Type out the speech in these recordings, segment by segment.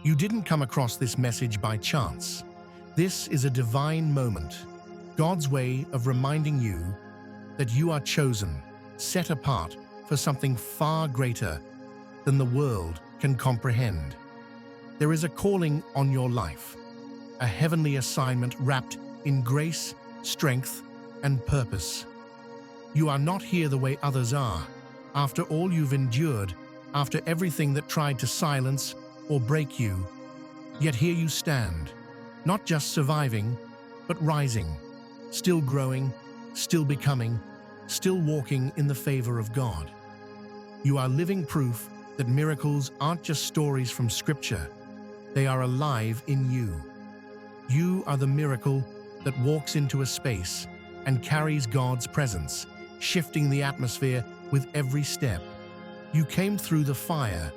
You didn't come across this message by chance. This is a divine moment, God's way of reminding you that you are chosen, set apart for something far greater than the world can comprehend. There is a calling on your life, a heavenly assignment wrapped in grace, strength, and purpose. You are not here the way others are, after all you've endured, after everything that tried to silence or break you. Yet here you stand, not just surviving, but rising, still growing, still becoming, still walking in the favor of God. You are living proof that miracles aren't just stories from Scripture, they are alive in you. You are the miracle that walks into a space and carries God's presence, shifting the atmosphere with every step. You came through the fire,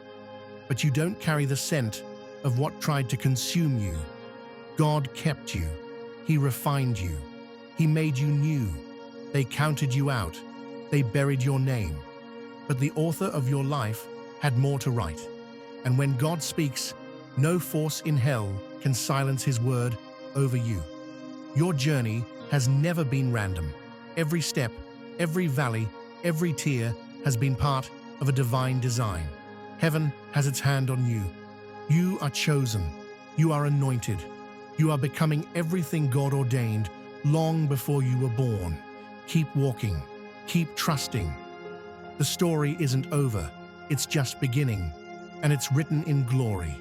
but you don't carry the scent of what tried to consume you. God kept you. He refined you. He made you new. They counted you out. They buried your name. But the author of your life had more to write. And when God speaks, no force in hell can silence His word over you. Your journey has never been random. Every step, every valley, every tear has been part of a divine design. Heaven has its hand on you. You are chosen. You are anointed. You are becoming everything God ordained long before you were born. Keep walking. Keep trusting. The story isn't over. It's just beginning, and it's written in glory.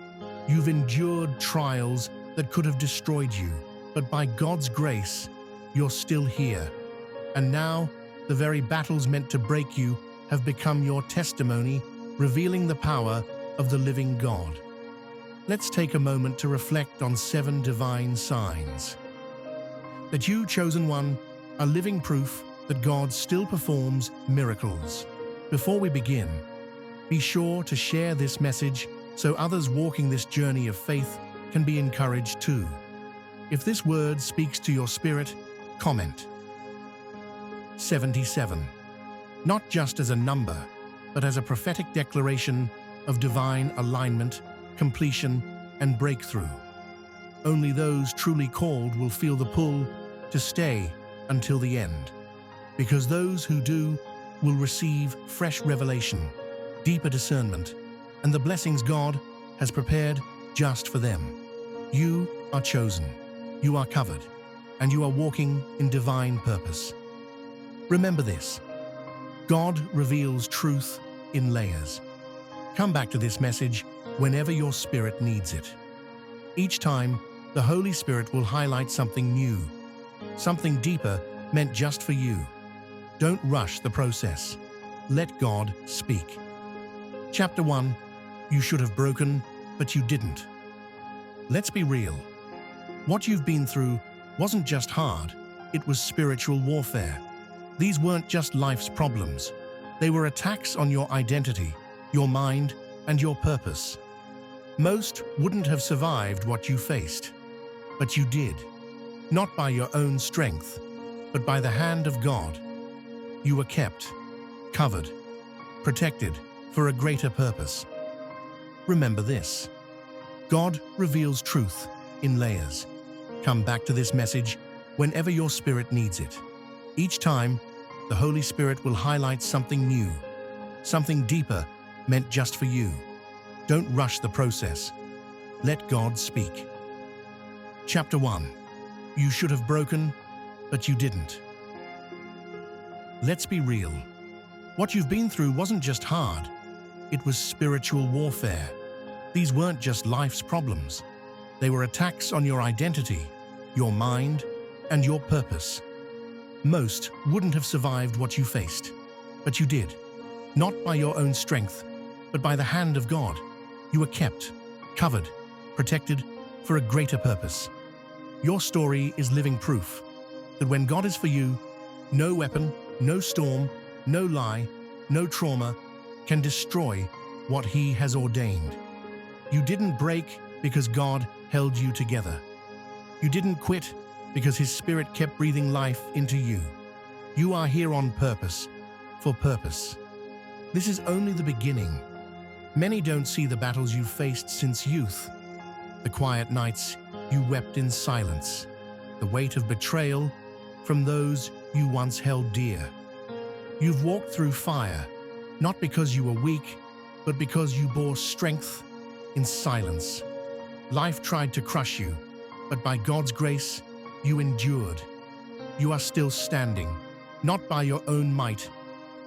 You've endured trials that could have destroyed you, but by God's grace, you're still here. And now, the very battles meant to break you have become your testimony, revealing the power of the living God. Let's take a moment to reflect on 7 divine signs. That you, chosen one, are living proof that God still performs miracles. Before we begin, be sure to share this message so others walking this journey of faith can be encouraged too. If this word speaks to your spirit, comment. 77. Not just as a number, but as a prophetic declaration of divine alignment, completion, and breakthrough. Only those truly called will feel the pull to stay until the end, because those who do will receive fresh revelation, deeper discernment, and the blessings God has prepared just for them. You are chosen, you are covered, and you are walking in divine purpose. Remember this: God reveals truth in layers. Come back to this message whenever your spirit needs it. Each time, the Holy Spirit will highlight something new, something deeper meant just for you. Don't rush the process. Let God speak. Chapter 1. You should have broken, but you didn't. Let's be real. What you've been through wasn't just hard, it was spiritual warfare. These weren't just life's problems. They were attacks on your identity, your mind, and your purpose. Most wouldn't have survived what you faced, but you did. Not by your own strength, but by the hand of God. You were kept, covered, protected for a greater purpose. Remember this: God reveals truth in layers. Come back to this message whenever your spirit needs it. Each time, the Holy Spirit will highlight something new, something deeper meant just for you. Don't rush the process. Let God speak. Chapter 1. You should have broken, but you didn't. Let's be real. What you've been through wasn't just hard, it was spiritual warfare. These weren't just life's problems. They were attacks on your identity, your mind, and your purpose. Most wouldn't have survived what you faced, but you did. Not by your own strength, but by the hand of God. You were kept, covered, protected for a greater purpose. Your story is living proof that when God is for you, no weapon, no storm, no lie, no trauma can destroy what He has ordained. You didn't break because God held you together. You didn't quit because His Spirit kept breathing life into you. You are here on purpose, for purpose. This is only the beginning. Many don't see the battles you've faced since youth, The quiet nights you wept in silence, the weight of betrayal from those you once held dear. You've walked through fire, not because you were weak, but because you bore strength in silence. Life tried to crush you, but by God's grace, you endured. You are still standing, not by your own might,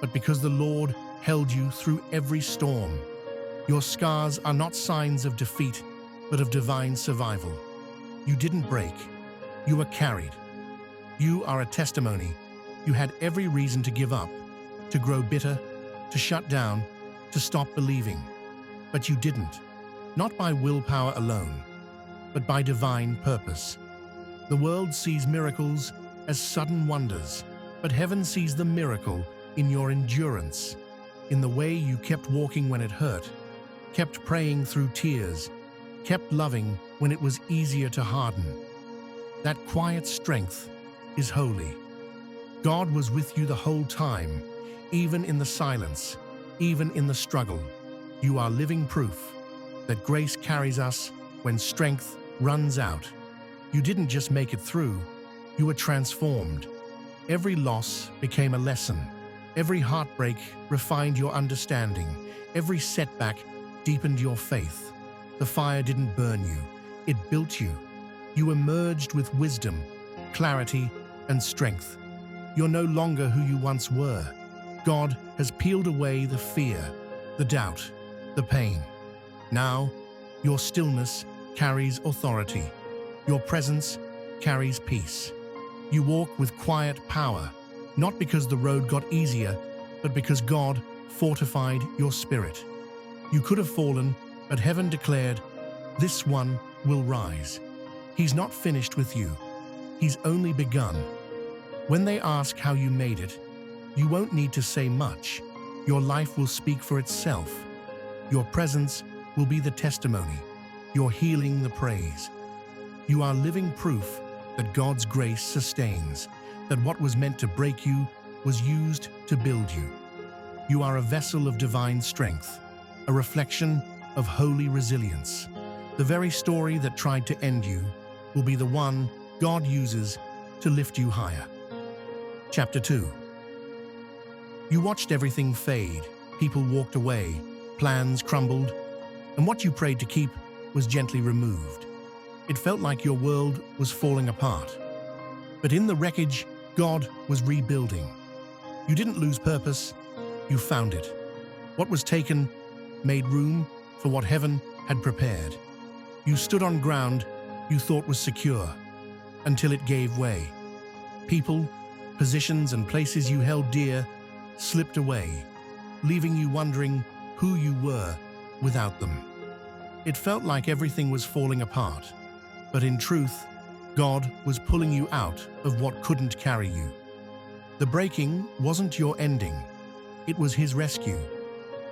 but because the Lord held you through every storm. Your scars are not signs of defeat, but of divine survival. You didn't break. You were carried. You are a testimony. You had every reason to give up, to grow bitter, to shut down, to stop believing. But you didn't. Not by willpower alone, but by divine purpose. The world sees miracles as sudden wonders, but heaven sees the miracle in your endurance, in the way you kept walking when it hurt, kept praying through tears, kept loving when it was easier to harden. That quiet strength is holy. God was with you the whole time, even in the silence, even in the struggle. You are living proof that grace carries us when strength runs out. You didn't just make it through, you were transformed. Every loss became a lesson. Every heartbreak refined your understanding. Every setback deepened your faith. The fire didn't burn you, it built you. You emerged with wisdom, clarity, and strength. You're no longer who you once were. God has peeled away the fear, the doubt, the pain. Now, your stillness carries authority. Your presence carries peace. You walk with quiet power, not because the road got easier, but because God fortified your spirit. You could have fallen, but heaven declared, "This one will rise." He's not finished with you. He's only begun. When they ask how you made it, you won't need to say much. Your life will speak for itself. Your presence will be the testimony. Your healing the praise. You are living proof that God's grace sustains, that what was meant to break you was used to build you. You are a vessel of divine strength, a reflection of holy resilience. The very story that tried to end you will be the one God uses to lift you higher. Chapter 2. You watched everything fade. People walked away, plans crumbled, and what you prayed to keep was gently removed. It felt like your world was falling apart. But in the wreckage, God was rebuilding. You didn't lose purpose, you found it. What was taken made room for what heaven had prepared. You stood on ground you thought was secure, until it gave way. People, positions, and places you held dear slipped away, leaving you wondering who you were without them. It felt like everything was falling apart, but in truth, God was pulling you out of what couldn't carry you. The breaking wasn't your ending, it was His rescue.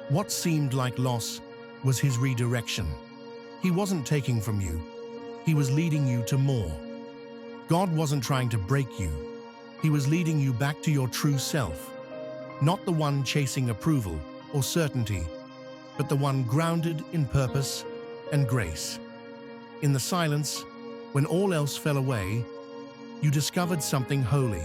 What seemed like loss was His redirection. He wasn't taking from you, He was leading you to more. God wasn't trying to break you, He was leading you back to your true self, not the one chasing approval or certainty, but the one grounded in purpose and grace. In the silence, when all else fell away, you discovered something holy.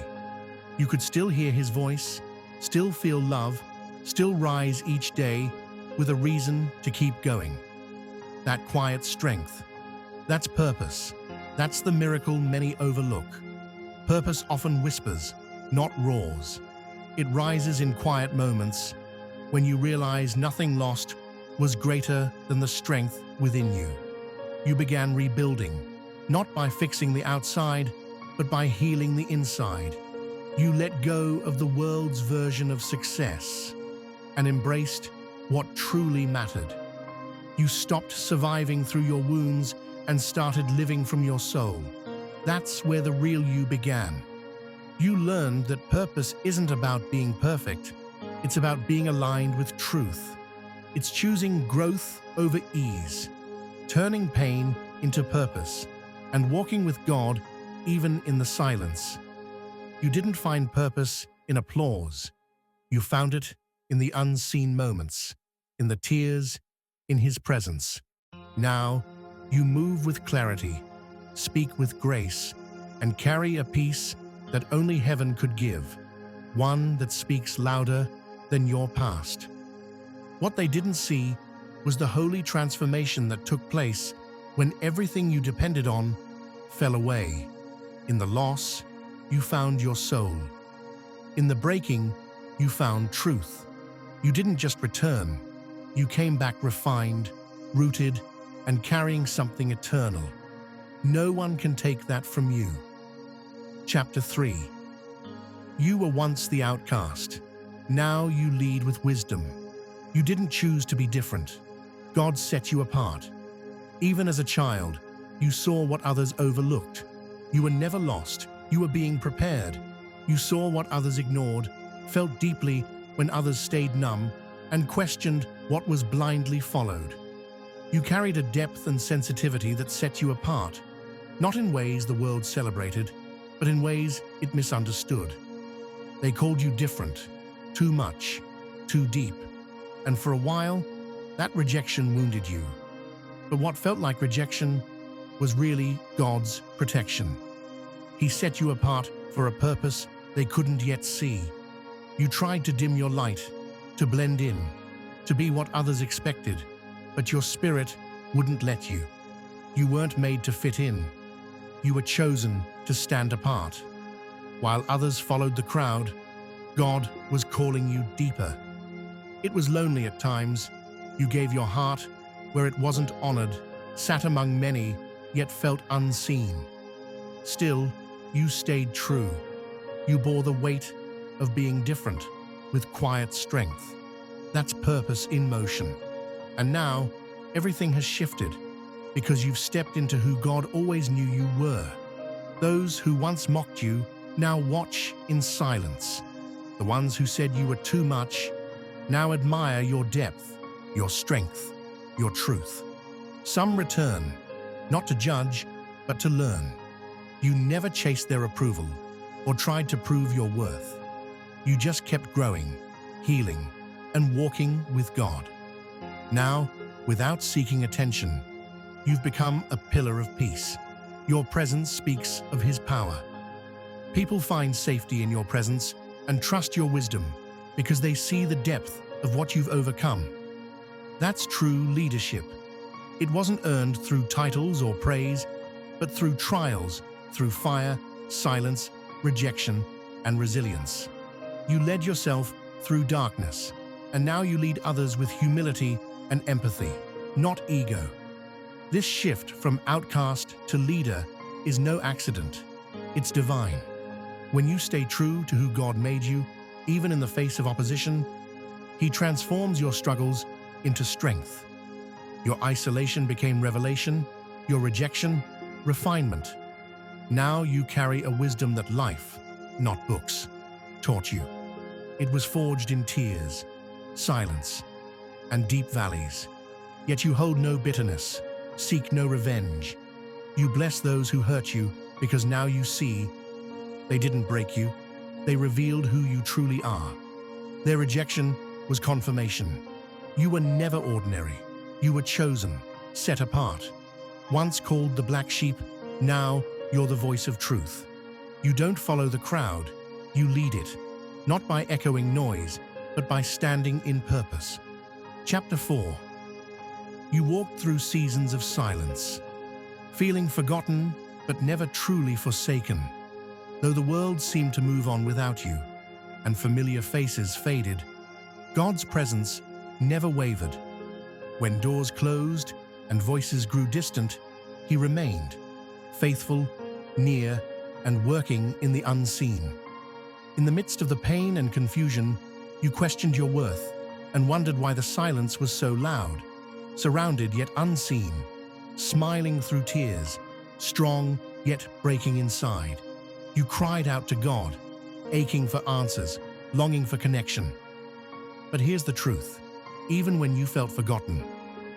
You could still hear His voice, still feel love, still rise each day with a reason to keep going. That quiet strength, that's purpose. That's the miracle many overlook. Purpose often whispers, not roars. It rises in quiet moments when you realize nothing lost was greater than the strength within you. You began rebuilding, not by fixing the outside, but by healing the inside. You let go of the world's version of success and embraced what truly mattered. You stopped surviving through your wounds and started living from your soul. That's where the real you began. You learned that purpose isn't about being perfect, it's about being aligned with truth. It's choosing growth over ease, turning pain into purpose, and walking with God even in the silence. You didn't find purpose in applause. You found it in the unseen moments, in the tears, in His presence. Now, You move with clarity, speak with grace, and carry a peace that only heaven could give, one that speaks louder than your past. What they didn't see was the holy transformation that took place when everything you depended on fell away. In the loss, you found your soul. In the breaking, you found truth. You didn't just return, you came back refined, rooted, and carrying something eternal. No one can take that from you. Chapter 3. You were once the outcast. Now you lead with wisdom. You didn't choose to be different. God set you apart. Even as a child, you saw what others overlooked. You were never lost. You were being prepared. You saw what others ignored, felt deeply when others stayed numb, and questioned what was blindly followed. You carried a depth and sensitivity that set you apart, not in ways the world celebrated, but in ways it misunderstood. They called you different, too much, too deep, and for a while, that rejection wounded you. But what felt like rejection was really God's protection. He set you apart for a purpose they couldn't yet see. You tried to dim your light, to blend in, to be what others expected, but your spirit wouldn't let you. You weren't made to fit in. You were chosen to stand apart. While others followed the crowd, God was calling you deeper. It was lonely at times. You gave your heart where it wasn't honored, sat among many, yet felt unseen. Still, you stayed true. You bore the weight of being different with quiet strength. That's purpose in motion. And now, everything has shifted because you've stepped into who God always knew you were. Those who once mocked you now watch in silence. The ones who said you were too much now admire your depth, your strength, your truth. Some return, not to judge, but to learn. You never chased their approval or tried to prove your worth. You just kept growing, healing, and walking with God. Now, without seeking attention, you've become a pillar of peace. Your presence speaks of His power. People find safety in your presence and trust your wisdom because they see the depth of what you've overcome. That's true leadership. It wasn't earned through titles or praise, but through trials, through fire, silence, rejection, and resilience. You led yourself through darkness, and now you lead others with humility and empathy, not ego. This shift from outcast to leader is no accident. It's divine. When you stay true to who God made you, even in the face of opposition, He transforms your struggles into strength. Your isolation became revelation, your rejection, refinement. Now you carry a wisdom that life, not books, taught you. It was forged in tears, silence, and deep valleys. Yet you hold no bitterness, seek no revenge. You bless those who hurt you because now you see they didn't break you, they revealed who you truly are. Their rejection was confirmation. You were never ordinary. You were chosen, set apart. Once called the black sheep, now you're the voice of truth. You don't follow the crowd, you lead it, not by echoing noise, but by standing in purpose. Chapter 4. You walked through seasons of silence, feeling forgotten but never truly forsaken. Though the world seemed to move on without you, and familiar faces faded, God's presence never wavered. When doors closed and voices grew distant, He remained, faithful, near, and working in the unseen. In the midst of the pain and confusion, you questioned your worth and wondered why the silence was so loud, surrounded yet unseen, smiling through tears, strong yet breaking inside. You cried out to God, aching for answers, longing for connection. But here's the truth. Even when you felt forgotten,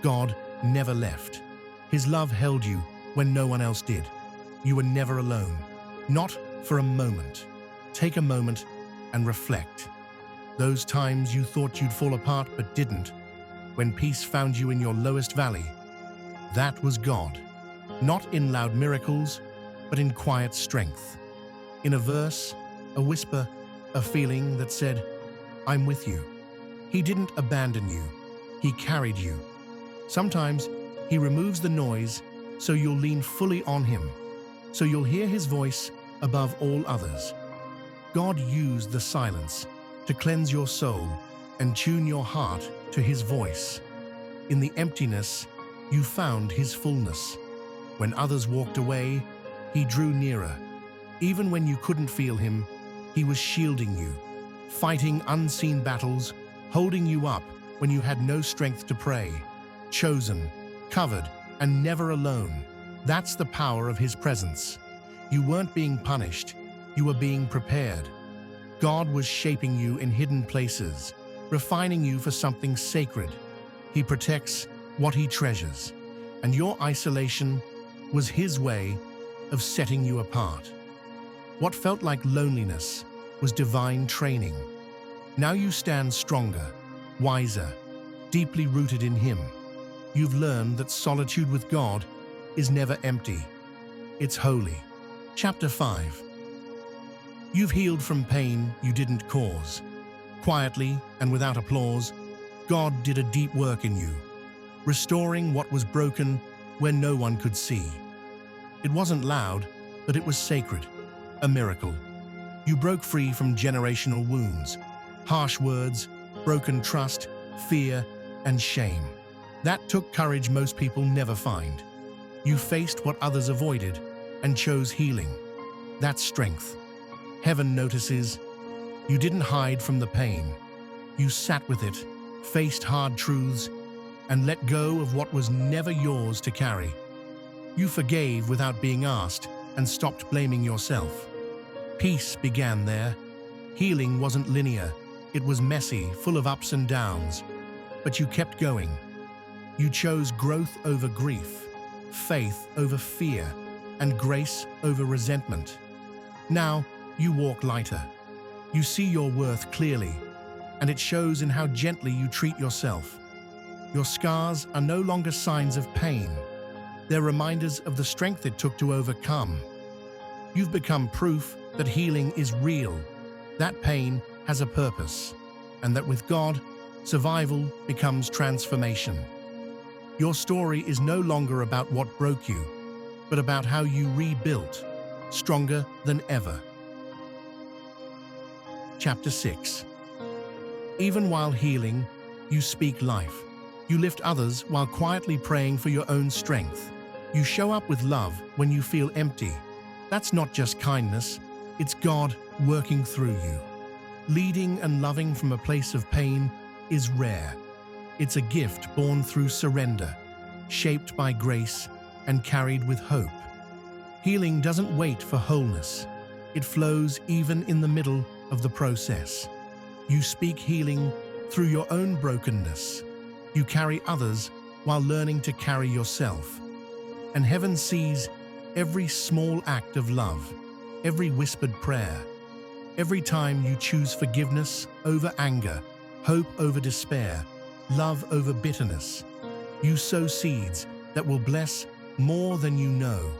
God never left. His love held you when no one else did. You were never alone, not for a moment. Take a moment and reflect. Those times you thought you'd fall apart but didn't, when peace found you in your lowest valley, That was God, not in loud miracles, but in quiet strength. In a verse, a whisper, a feeling that said, "I'm with you." He didn't abandon you. He carried you. Sometimes he removes the noise so you'll lean fully on him, so you'll hear his voice above all others. God used the silence to cleanse your soul and tune your heart to his voice. In the emptiness, you found his fullness. When others walked away, he drew nearer. Even when you couldn't feel him, he was shielding you, fighting unseen battles, holding you up when you had no strength to pray. Chosen, covered, and never alone. That's the power of his presence. You weren't being punished, you were being prepared. God was shaping you in hidden places, refining you for something sacred. He protects what he treasures, and your isolation was his way of setting you apart. What felt like loneliness was divine training. Now you stand stronger, wiser, deeply rooted in him. You've learned that solitude with God is never empty. It's holy. Chapter 5. You've healed from pain you didn't cause. Quietly and without applause, God did a deep work in you, restoring what was broken when no one could see. It wasn't loud, but it was sacred, a miracle. You broke free from generational wounds, harsh words, broken trust, fear, and shame. That took courage most people never find. You faced what others avoided and chose healing. That's strength. Heaven notices. You didn't hide from the pain. You sat with it, faced hard truths, and let go of what was never yours to carry. You forgave without being asked and stopped blaming yourself. Peace began there. Healing wasn't linear. It was messy, full of ups and downs. But you kept going. You chose growth over grief, faith over fear, and grace over resentment. Now, you walk lighter. You see your worth clearly, and it shows in how gently you treat yourself. Your scars are no longer signs of pain. They're reminders of the strength it took to overcome. You've become proof that healing is real, that pain has a purpose, and that with God, survival becomes transformation. Your story is no longer about what broke you, but about how you rebuilt, stronger than ever. Chapter 6. Even while healing, you speak life. You lift others while quietly praying for your own strength. You show up with love when you feel empty. That's not just kindness, it's God working through you. Leading and loving from a place of pain is rare. It's a gift born through surrender, shaped by grace and carried with hope. Healing doesn't wait for wholeness. It flows even in the middle of the process. You speak healing through your own brokenness. You carry others while learning to carry yourself. And heaven sees every small act of love, every whispered prayer, every time you choose forgiveness over anger, hope over despair, love over bitterness. You sow seeds that will bless more than you know.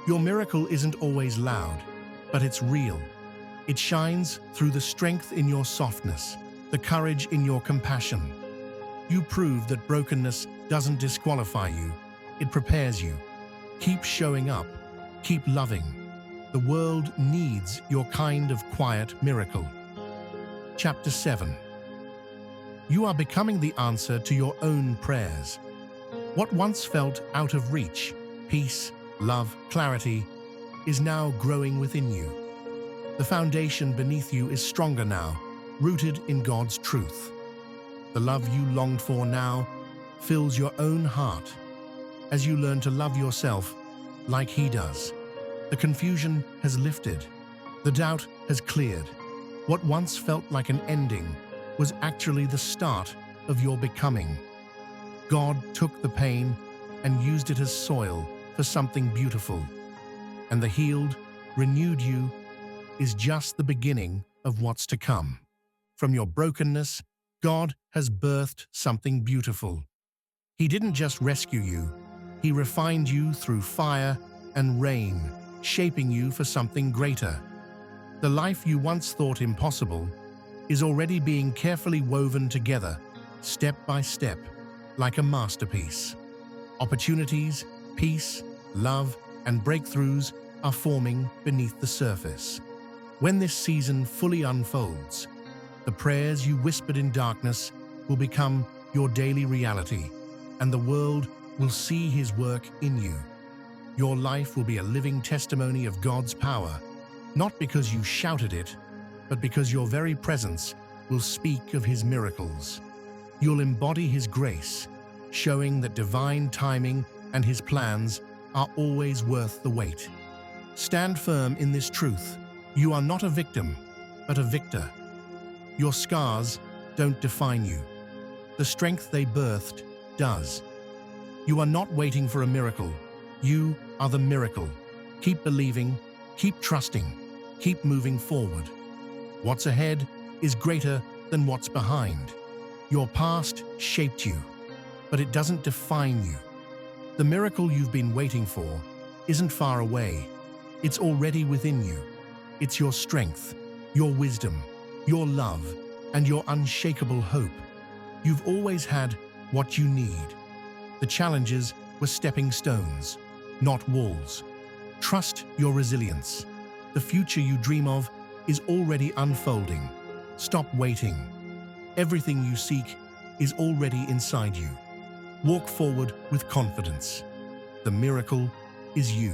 Your miracle isn't always loud, but it's real. It shines through the strength in your softness, the courage in your compassion. You prove that brokenness doesn't disqualify you, it prepares you. Keep showing up, keep loving. The world needs your kind of quiet miracle. Chapter 7. You are becoming the answer to your own prayers. What once felt out of reach, peace, love, clarity, is now growing within you. The foundation beneath you is stronger now, rooted in God's truth. The love you longed for now fills your own heart as you learn to love yourself like He does. The confusion has lifted. The doubt has cleared. What once felt like an ending was actually the start of your becoming. God took the pain and used it as soil for something beautiful. And the healed, renewed you is just the beginning of what's to come. From your brokenness, God has birthed something beautiful. He didn't just rescue you, He refined you through fire and rain, shaping you for something greater. The life you once thought impossible is already being carefully woven together, step by step, like a masterpiece. Opportunities, peace, love, and breakthroughs are forming beneath the surface. When this season fully unfolds, the prayers you whispered in darkness will become your daily reality, and the world will see His work in you. Your life will be a living testimony of God's power, not because you shouted it, but because your very presence will speak of His miracles. You'll embody His grace, showing that divine timing and His plans are always worth the wait. Stand firm in this truth. You are not a victim, but a victor. Your scars don't define you. The strength they birthed does. You are not waiting for a miracle. You are the miracle. Keep believing, keep trusting, keep moving forward. What's ahead is greater than what's behind. Your past shaped you, but it doesn't define you. The miracle you've been waiting for isn't far away. It's already within you. It's your strength, your wisdom, your love, and your unshakable hope. You've always had what you need. The challenges were stepping stones, not walls. Trust your resilience. The future you dream of is already unfolding. Stop waiting. Everything you seek is already inside you. Walk forward with confidence. The miracle is you.